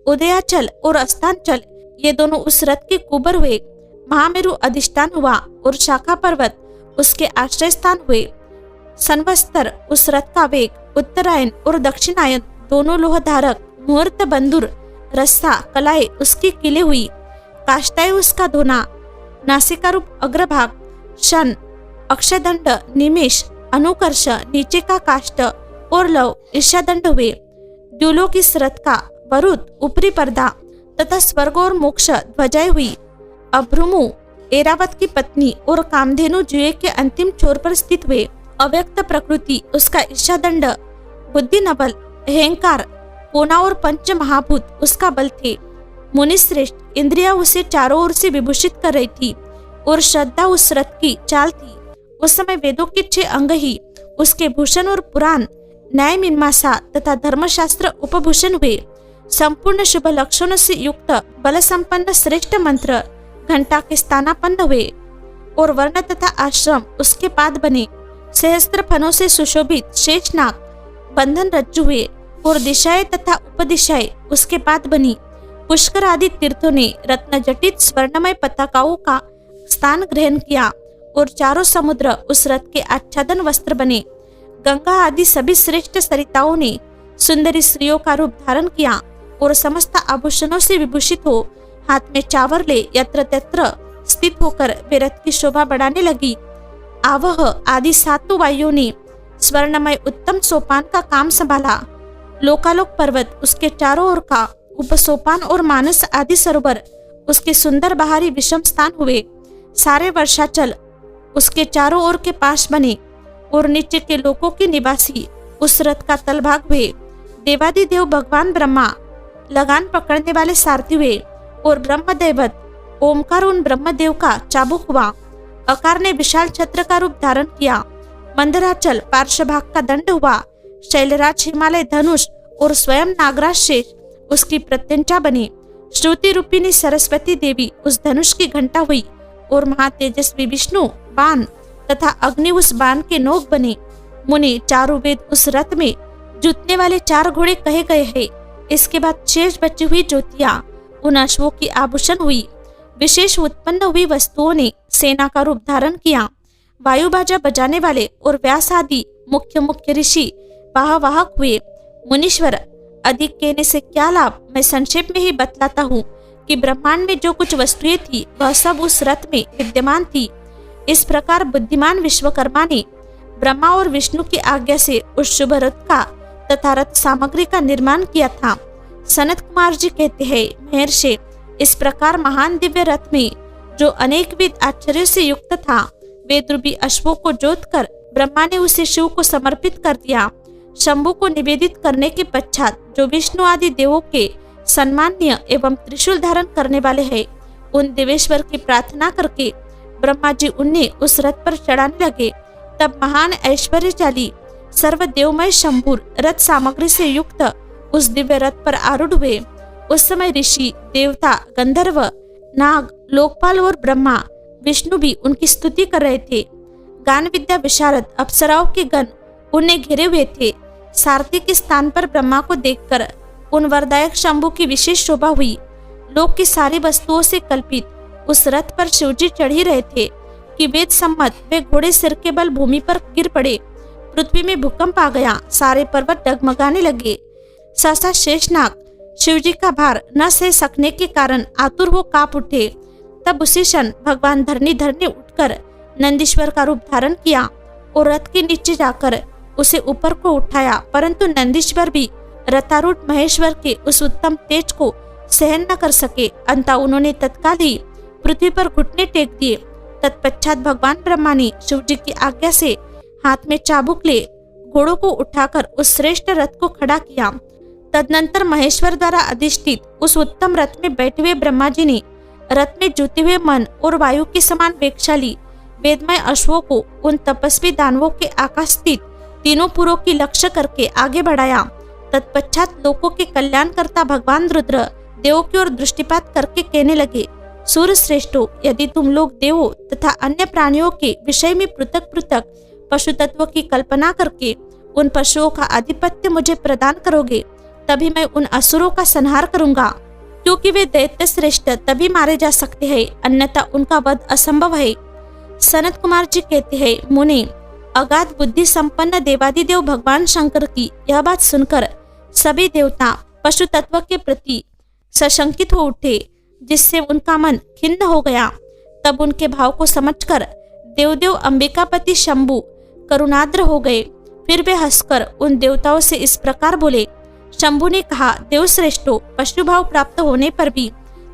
उदयाचल और अस्तांचल ये दोनों उस रथ के कुबर हुए। महामेरु अधिष्ठान हुआ और शाखा पर्वत उसके आश्रय स्थान हुए। संवत्सर उस रथ का वेग, उत्तरायण और दक्षिणायन दोनों लोहधारक, मुहूर्त बंदुर, रस्सा, कलाएं उसकी किले हुई। काष्ठाएं उसका धोना, नासिकारूप अग्रभाग, शन, अक्षदंड, निमेष, अनुकर्ष, नीचे का काष्ठ और लव ईर्षादंड हुए। द्युलोक इस रथ का वरुद, ऊपरी पर्दा तथा स्वर्ग और मोक्ष ध्वजाएं हुई। अभ्रुमु एरावत की पत्नी और कामधेनु जुए के अंतिम छोर पर स्थित हुए। अव्यक्त प्रकृति उसका ईर्षादंड, बुद्धि नबल अहंकार, कोना और पंच महाभूत उसका बल थे। मुनि श्रेष्ठ इंद्रिया उसे चारों ओर से विभूषित कर रही थी और श्रद्धा उस रथ की चाल थी। उस समय वेदों के 6 अंग ही उसके भूषण और पुराण, न्याय मीमांसा तथा धर्मशास्त्र उपभूषण हुए। संपूर्ण शुभ लक्षणों से युक्त बल संपन्न श्रेष्ठ मंत्र घंटा के स्थानापन्न हुए और वर्ण तथा आश्रम उसके पाद बने। सहस्त्र फनों से सुशोभित शेषनाग बंधन रज्जु हुए और दिशाएं तथा उपदिशाएं उसके पाद बनी। पुष्कर आदि तीर्थों ने रत्न जटित स्वर्णमय पताकाओं का स्थान ग्रहण किया और चारों समुद्र उस रथ के आच्छादन वस्त्र बने। गंगा आदि सभी श्रेष्ठ सरिताओं ने सुंदरी स्त्रियों का रूप धारण किया और समस्त आभूषणों से विभूषित हो हाथ में चावर ले यत्र तत्र स्थित होकर वे रथ की शोभा बढ़ाने लगी। आवह आदि 7 वायुओं ने स्वर्णमय उत्तम सोपान का काम संभाला। लोकालोक पर्वत उसके चारों ओर का उपसोपान और मानस आदि सरोवर उसके सुंदर बाहरी विषम स्थान हुए। सारे वर्षाचल उसके चारों ओर के पास बने और नीचे के लोकों के निवासी उस रथ का तलभाग हुए। देवादिदेव भगवान ब्रह्मा लगान पकड़ने वाले सारथी हुए और ब्रह्मदेवत ओमकार उन ब्रह्मदेव का चाबुक हुआ। अकार ने विशाल छत्र का रूप धारण किया। मंदराचल पार्श्वभाग का दंड हुआ। शैलराज हिमालय धनुष और स्वयं नागराज शेष उसकी प्रत्यंचा बने। श्रुति रूपिणी सरस्वती देवी उस धनुष की घंटा हुई और महातेजस्वी विष्णु बाण तथा अग्नि उस बाण के नोक बने। मुनि चारों वेद उस रथ में जुतने वाले 4 घोड़े कहे गए हैं। इसके बाद शेष बची हुई ज्योतियां उन अश्वों की आभूषण हुई। विशेष उत्पन्न हुई वस्तुओं ने सेना का रूप धारण किया। वायु बाजा बजाने वाले और व्यास आदि मुख्य मुख्य ऋषि वाहवाहक हुए। मुनीश्वर, अधिक कहने से क्या लाभ, मैं संक्षेप में ही बतलाता हूँ कि ब्रह्मांड में जो कुछ वस्तुएं थी वह सब उस रथ में विद्यमान थी। इस प्रकार बुद्धिमान विश्वकर्मा ने ब्रह्मा और विष्णु की आज्ञा से उस शुभ रथ का तथा रथ सामग्री का निर्माण किया था। सनत कुमार जी कहते हैं, महर्षि, इस प्रकार महान दिव्य रथ में जो अनेक विध आश्चर्य से युक्त था, वेद रूपी अश्वों को जोतकर ब्रह्मा ने उसे शिव को समर्पित कर दिया। शंभु को निवेदित करने के पश्चात जो विष्णु आदि देवों के सम्माननीय एवं त्रिशूल धारण करने वाले हैं, उन देवेश्वर की प्रार्थना करके ब्रह्मा जी उन्हें उस रथ पर चढ़ाने लगे। तब महान ऐश्वर्यशाली सर्वदेवमय शंभु रथ सामग्री से युक्त उस दिव्य रथ पर आरूढ़ हुए। उस समय ऋषि, देवता, गंधर्व, नाग, लोकपाल और ब्रह्मा विष्णु भी उनकी स्तुति कर रहे थे। गान विद्या विशारद अप्सराओं के गण उन्हें घेरे हुए थे। सारथी के स्थान पर ब्रह्मा को देखकर उन वरदायक शंभु की विशेष शोभा हुई। लोक की सारी वस्तुओं से कल्पित उस रथ पर शिवजी चढ़ ही रहे थे कि वेद सम्मत वे घोड़े सिर के बल भूमि पर गिर पड़े। पृथ्वी में भूकंप आ गया। सारे पर्वत डगमगाने लगे। सहसा शेषनाग शिवजी का भार न सह सकने के कारण आतुर हो कांप उठे। तब उसी क्षण भगवान धरनी ने उठकर नंदीश्वर का रूप धारण किया और रथ के नीचे जाकर उसे ऊपर को उठाया, परंतु नंदीश्वर भी रथारूढ़ महेश्वर के उस उत्तम तेज को सहन न कर सके। अंततः उन्होंने तत्काल ही पृथ्वी पर घुटने टेक दिए। तत्पश्चात भगवान ब्रह्मा ने शिवजी की आज्ञा से हाथ में चाबुक ले घोड़ों को उठाकर उस श्रेष्ठ रथ को खड़ा किया। तदनंतर महेश्वर द्वारा अधिष्ठित उस उत्तम रथ में बैठे हुए ब्रह्मा जी ने रथ में जुते हुए मन और वायु के समान वेगशाली वेदमय अश्वों को उन तपस्वी दानवों के आकाश स्थित तीनों पुरों की लक्ष्य करके आगे बढ़ाया। तत्पश्चात लोकों के कल्याणकर्ता भगवान रुद्र देवों की ओर दृष्टिपात करके कहने लगे, सूर्य श्रेष्ठो, यदि तुम लोग देवों तथा अन्य प्राणियों के विषय में पृथक पृथक पशु तत्व की कल्पना करके उन पशुओं का आधिपत्य मुझे प्रदान करोगे, तभी मैं उन असुरों का संहार करूंगा, क्योंकि वे दैत्य श्रेष्ठ तभी मारे जा सकते हैं, अन्यथा उनका वध असंभव है। सनत कुमार जी कहते हैं, मुनि, अगाध बुद्धि संपन्न देवादिदेव भगवान शंकर की यह बात सुनकर सभी देवता पशु तत्व के प्रति सशंकित हो उठे, जिससे उनका मन खिन्न हो गया। तब उनके भाव को समझकर देवदेव अंबिकापति शंभु करुणाद्र हो गए। फिर वे हंसकर उन देवताओं से इस प्रकार बोले। शंभु ने कहा, देवश्रेष्ठो, पशु भाव प्राप्त होने पर भी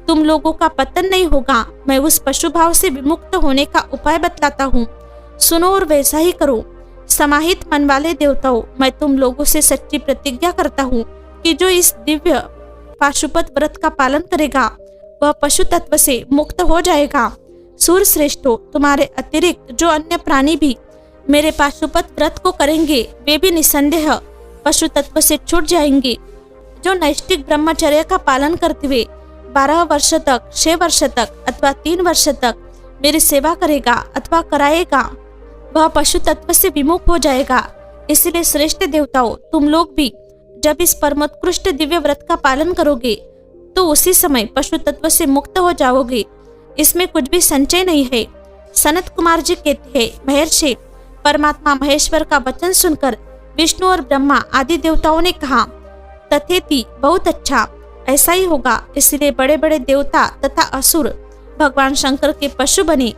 तुम लोगों का पतन नहीं होगा। मैं उस पशु भाव से विमुक्त होने का उपाय बतलाता हूँ, सुनो और वैसा ही करो। समाहित मन वाले देवताओं, मैं तुम लोगों से सच्ची प्रतिज्ञा करता हूँ कि जो इस दिव्य पाशुपत व्रत का पालन करेगा वह पशु तत्व से मुक्त हो जाएगा। सूर श्रेष्ठों, तुम्हारे अतिरिक्त जो अन्य प्राणी भी मेरे पाशुपत व्रत को करेंगे वे भी निसंदेह पशु तत्व से छूट जाएंगे। जो नैष्ठिक ब्रह्मचर्य का पालन करते हुए 12 वर्ष तक, 6 वर्ष तक अथवा 3 वर्ष तक मेरी सेवा करेगा अथवा कराएगा वह पशु तत्व से विमुख हो जाएगा। इसलिए श्रेष्ठ देवताओं, तुम लोग भी जब इस परमोत्कृष्ट दिव्य व्रत का पालन करोगे तो उसी समय पशु तत्व से मुक्त हो जाओगे। इसमें कुछ भी संचय नहीं है। सनत कुमार जी कहते हैं, महर्षि परमात्मा महेश्वर का वचन सुनकर विष्णु और ब्रह्मा आदि देवताओं ने कहा, तथेति, बहुत अच्छा, ऐसा ही होगा। इसलिए बड़े बड़े देवता तथा असुर भगवान शंकर के पशु बने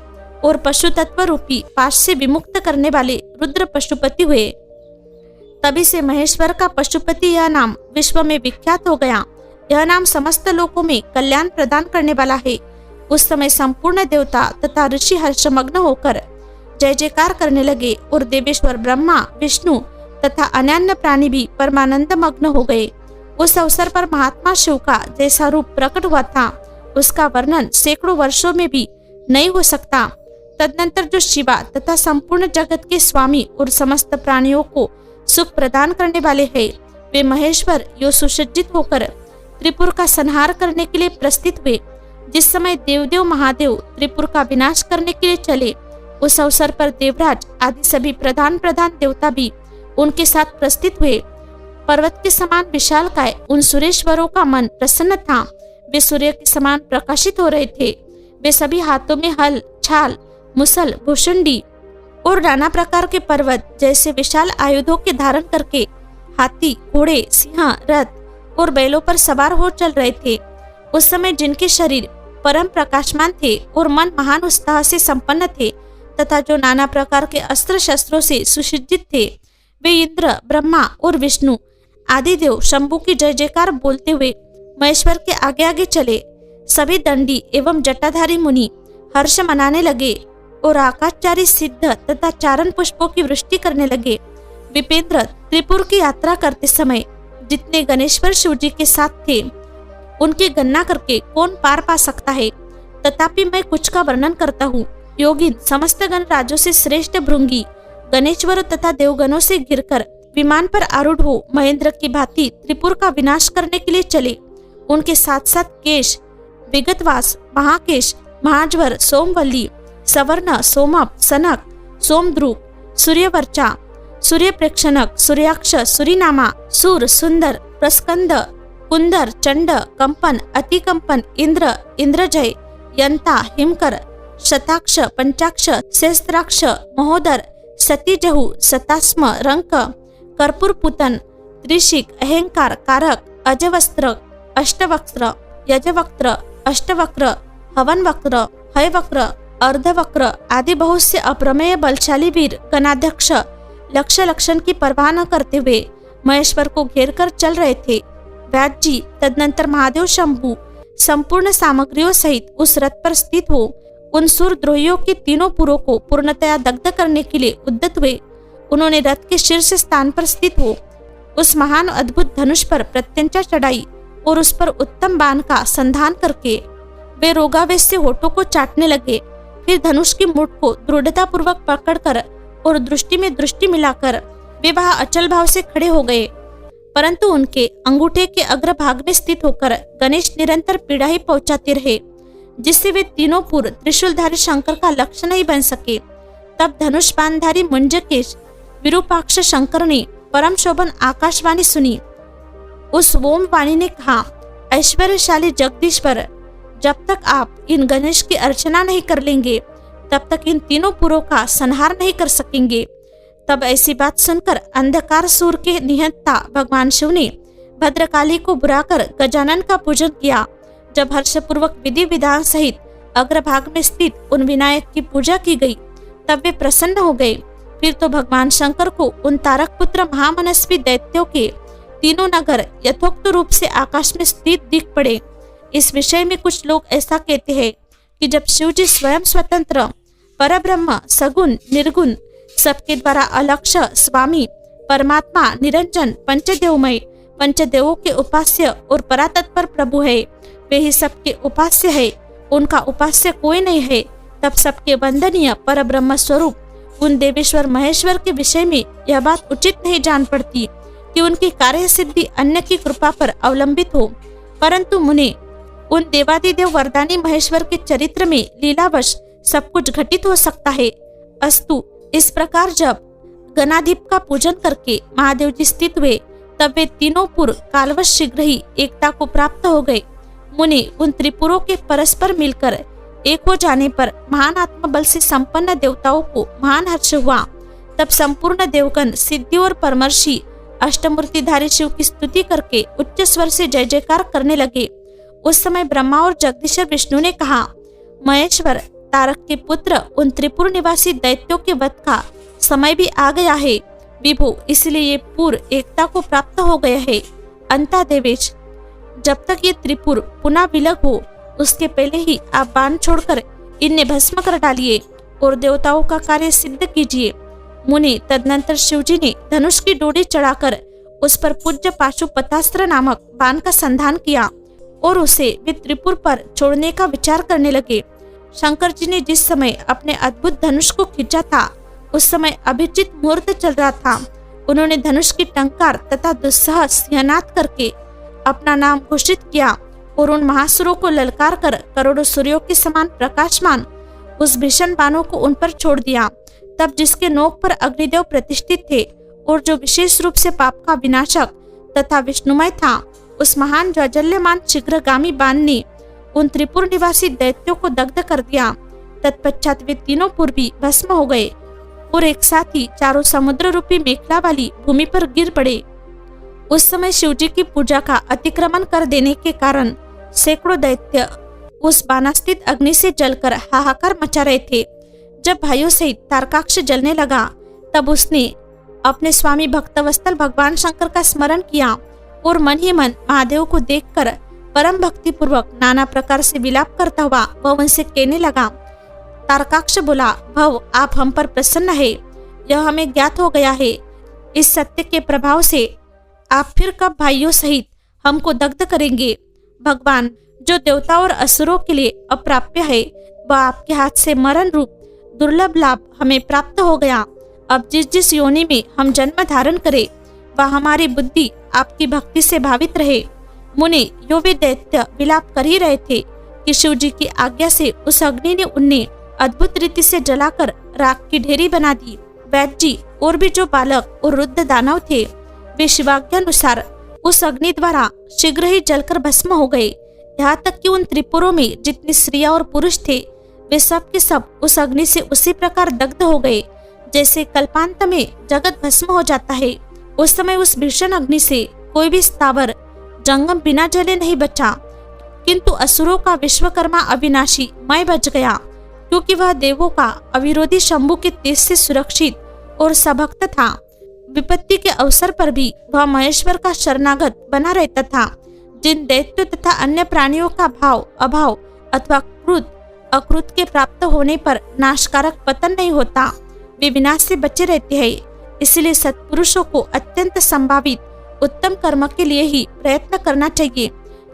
और पशु तत्व रूपी पाश से विमुक्त करने वाले रुद्र पशुपति हुए। तभी से महेश्वर का पशुपति यह नाम विश्व में विख्यात हो गया। यह नाम समस्त लोकों में कल्याण प्रदान करने वाला है। उस समय संपूर्ण देवता तथा ऋषि हर्षमग्न होकर जय जयकार करने लगे और देवेश्वर ब्रह्मा, विष्णु तथा अन्यान्य प्राणी भी परमानंद मग्न हो गए। उस अवसर पर महात्मा शिव का जैसा रूप प्रकट हुआ था उसका वर्णन सैकड़ों वर्षों में भी नहीं हो सकता। तदनंतर जो शिवा तथा संपूर्ण जगत के स्वामी और समस्त प्राणियों को सुख प्रदान करने वाले हैं, वे महेश्वर यो सुसज्जित होकर त्रिपुर का संहार करने के लिए प्रस्थित हुए। जिस समय देवदेव महादेव त्रिपुर का विनाश करने के लिए चले, उस अवसर पर देवराज आदि सभी प्रधान देवता भी उनके साथ प्रस्थित हुए। पर्वत के समान विशालकाय उन सुरेश्वरों का मन प्रसन्न था। वे सूर्य के समान प्रकाशित हो रहे थे। वे सभी हाथों में हल, छाल, मुसल, भूषुंडी और नाना प्रकार के पर्वत जैसे विशाल आयुधों के धारण करके हाथी, घोड़े, सिंह, रथ और बैलों पर सवार हो चल रहे थे। उस समय जिनके शरीर परम प्रकाशमान थे और मन महान उत्साह से संपन्न थे तथा जो नाना प्रकार के अस्त्र शस्त्रों से सुसज्जित थे, वे इंद्र, ब्रह्मा और विष्णु आदि देव शंभु की जय जयकार बोलते हुए महेश्वर के आगे आगे चले। सभी दंडी एवं जटाधारी मुनि हर्ष मनाने लगे और आकाशचारी सिद्ध तथा चारण पुष्पों की वृष्टि करने लगे। विपेंद्र, त्रिपुर की यात्रा करते समय जितने गणेश्वर शिव जी के साथ थे उनकी गणना करके कौन पार पा सकता है। तथापि मैं कुछ का वर्णन करता हूँ। योगिन समस्त गण राजों से श्रेष्ठ भृंगी गणेश्वर तथा देवगणों से गिरकर विमान पर आरूढ़ हो महेंद्र की भांति त्रिपुर का विनाश करने के लिए चले। उनके साथ साथ केश, विगतवास, महाकेश, महाज्वर, सोमवल्ली, सवर्ण, सोमप, सनक, सोमद्रुक, सूर्यवर्चा, सूर्य प्रेक्षणक, सूर्याक्ष, सूरीनामा, सूर, सुंदर, प्रस्कंद, कुंदर, चंड, कंपन, अतिकंपन, इंद्र, इंद्रजय, यंता, हिमकर, शताक्ष, पंचाक्ष, सहस्त्राक्ष, महोदर, सतीजहु, सतास्म, रंक, कर्पूरपुतन, त्रिशिक, अहंकार, कारक, अजवस्त्र, अष्टवक्त्र, यजवक्त्र, अष्टवक्र, हवनवक्त्र, हयवक्त्र, अर्धवक्र आदि बहुत से अप्रमेय बलशाली वीर गणाध्यक्ष लक्ष्य लक्षण की परवाह न करते हुए महेश्वर को घेर कर चल रहे थे। व्यास जी तदनंतर महादेव शंभु संपूर्ण सामग्रियों सहित उस रथ पर स्थित हो उन सूरद्रोहियों के तीनों पुरों को पूर्णतया दग्ध करने के लिए उद्यत हुए। उन्होंने रथ के शीर्ष स्थान पर स्थित हो उस महान अद्भुत धनुष पर प्रत्यंचा चढ़ाई और उस पर उत्तम बाण का संधान करके वे रोगावेश से होठों को चाटने लगे। फिर धनुष की मुठ को दृढ़ता पूर्वक पकड़कर और दृष्टि में दृष्टि मिलाकर वे वहां अचल भाव से खड़े हो गए। परंतु उनके अंगूठे के अग्रभाग में स्थित होकर गणेश निरंतर पीड़ा ही पहुंचाते रहे, जिससे वे तीनों पुर त्रिशूलधारी शंकर का लक्ष्य नहीं बन सके। तब धनुष बाणधारी मुंजकेश विरूपाक्ष शंकर ने परम शोभन आकाशवाणी सुनी। उस ओम वाणी ने कहा, ऐश्वर्यशाली जगदीश्वर, जब तक आप इन गणेश की अर्चना नहीं कर लेंगे तब तक इन तीनों पुरों का संहार नहीं कर सकेंगे। तब ऐसी बात सुनकर अंधकार सूर के निहंता भगवान शिव ने भद्रकाली को बुलाकर गजानन का पूजन किया। जब हर्षपूर्वक विधि विधान सहित अग्रभाग में स्थित उन विनायक की पूजा की गई तब वे प्रसन्न हो गए। फिर तो भगवान शंकर को उन तारक पुत्र महामनस्वी दैत्यों के तीनों नगर यथोक्त रूप से आकाश में स्थित दिख पड़े। इस विषय में कुछ लोग ऐसा कहते हैं कि जब शिव जी स्वयं स्वतंत्र परब्रह्म सगुण निर्गुण सबके द्वारा अलक्ष्य स्वामी परमात्मा निरंजन पंचदेवमय पंचदेवों के उपास्य और परातत्पर प्रभु है। वे ही सबके उपास्य है, उनका उपास्य कोई नहीं है। तब सबके वंदनीय पर ब्रह्म स्वरूप उन देवेश्वर महेश्वर के विषय में यह बात उचित नहीं जान पड़ती कि उनकी कार्य सिद्धि अन्य की कृपा पर अवलंबित हो, परंतु मुने उन देवादिदेव वरदानी महेश्वर के चरित्र में लीलावश सब कुछ घटित हो सकता है। अस्तु, इस प्रकार जब गणाधिप का पूजन करके महादेव जी स्थित हुए, तब वे तीनों पुर कालवश शीघ्र ही एकता को प्राप्त हो गए। मुनि उन त्रिपुरों के परस्पर मिलकर एक हो जाने पर महान आत्मबल से संपन्न देवताओं को महान हर्ष हुआ। तब संपूर्ण देवगण सिद्धि और परमर्षि अष्टमूर्तिधारी शिव की स्तुति करके उच्च स्वर से जय जयकार करने लगे। उस समय ब्रह्मा और जगदीश्वर विष्णु ने कहा, महेश्वर तारक के पुत्र उन त्रिपुर निवासी दैत्यों के वध का समय भी आ गया है विभु, इसलिए ये पुर एकता को प्राप्त हो गया है। अंता देवेश, जब तक ये त्रिपुर पुनः विलग हो उसके पहले ही आप बाण छोड़कर इन्हें भस्म कर डालिए और देवताओं का कार्य सिद्ध कीजिए। मुनि तदनंतर शिवजी ने धनुष की डोरी चढ़ाकर उस पर पूज्य पाशुपतास्त्र नामक बाण का संधान किया और उसे वे त्रिपुर पर छोड़ने का विचार करने लगे। शंकर जी ने जिस समय अपने अद्भुत धनुष को खींचा था, उस समय अभिजित मुहूर्त चल रहा था। उन्होंने धनुष की टंकार तथा दुस्सह सिंहनाद करके अपना नाम घोषित किया और उन महासुरों को ललकार कर करोड़ों सूर्यों के समान प्रकाशमान उस भीषण बाणों को उन पर छोड़ दिया। तब जिसके नोक पर अग्निदेव प्रतिष्ठित थे और जो विशेष रूप से पाप का विनाशक तथा विष्णुमय था, उस महान ज्वलल्यमान शीघ्रगामी बाण ने उन त्रिपुर निवासी दैत्यों को दग्ध कर दिया। तत्पश्चात वे तीनों पुर भी भस्म हो गए और एक साथ ही चारों समुद्र रूपी मेखला वाली भूमि पर गिर पड़े। उस समय शिवजी की पूजा का अतिक्रमण कर देने के कारण सैकड़ों दैत्य उस बाणास्थित अग्नि से जलकर हाहाकार मचा रहे थे। जब भाइयों सहित तारकाक्ष जलने लगा, तब उसने अपने स्वामी भक्तवत्सल भगवान शंकर का स्मरण किया और मन ही मन महादेव को देखकर परम भक्ति पूर्वक नाना प्रकार से विलाप करता हुआ वह उनसे कहने लगा। तारकाक्ष बोला, भव आप हम पर प्रसन्न है, यह हमें ज्ञात हो गया है। इस सत्य के प्रभाव से आप फिर कब भाइयों सहित हमको दग्ध करेंगे। भगवान, जो देवता और असुरों के लिए अप्राप्य है, वह आपके हाथ से मरण रूप दुर्लभ लाभ हमें प्राप्त हो गया। अब जिस जिस योनि में हम जन्म धारण करें, वह हमारी बुद्धि आपकी भक्ति से भावित रहे। मुनि, यो वे दैत्य विलाप कर ही रहे थे कि शिव जी की आज्ञा से उस अग्नि ने उन्हें अद्भुत रीति से जलाकर राख की ढेरी बना दी। वैद्य जी और भी जो बालक और रुद्र दानव थे, वे शिवाज्ञानुसार उस अग्नि द्वारा शीघ्र ही जलकर भस्म हो गए। यहाँ तक कि उन त्रिपुरों में जितनी स्त्रियां और पुरुष थे, वे सब के सब उस अग्नि से उसी प्रकार दग्ध हो गए जैसे कल्पांत में जगत भस्म हो जाता है। उस समय उस भीषण अग्नि से कोई भी स्थावर जंगम बिना जले नहीं बचा, किंतु असुरों का विश्वकर्मा अविनाशी मय बच गया, क्योंकि वह देवों का अविरोधी शंभु के तेज से सुरक्षित और सभक्त था। विपत्ति के अवसर पर भी वह महेश्वर का शरणागत बना रहता था। जिन दैत्यों तथा अन्य प्राणियों का भाव अभाव अथवा क्रुद्ध अकृत के प्राप्त होने पर नाशकारक पतन नहीं होता, वे विनाश से बचे रहते हैं। इसलिए सत्पुरुषों को अत्यंत संभावित उत्तम कर्म के लिए ही प्रयत्न करना चाहिए,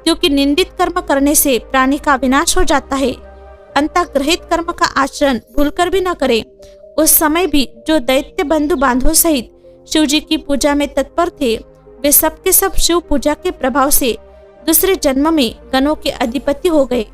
क्योंकि निंदित कर्म करने से प्राणी का विनाश हो जाता है। अंतःग्रहित कर्म का आचरण भूलकर भी न करें। उस समय भी जो दैत्य बंधु बांधवों सहित शिव जी की पूजा में तत्पर थे, वे सब के सब शिव पूजा के प्रभाव से दूसरे जन्म में गणों के अधिपति हो गए।